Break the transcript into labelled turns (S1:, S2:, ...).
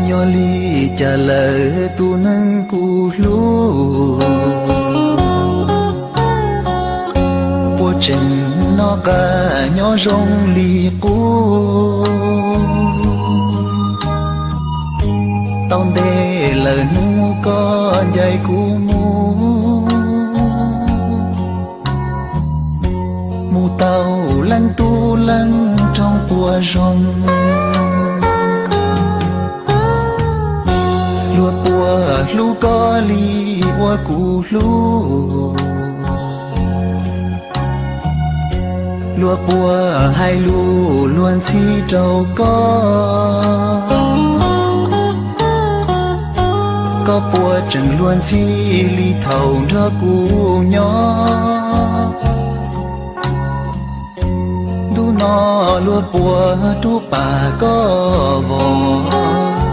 S1: nhỏ ly trả lời tu nâng cu lu bố trình nó cả nhỏ rong ly cu tao đê lời nu có dạy cu mu tao lăng tu lăng trong bùa rong lúa bùa lu có li bùa cu lu lúa bùa hai lu luôn chi trâu có bùa chẳng luôn chi li thầu đó cu nhỏ đu nó lúa bùa đu bà có vò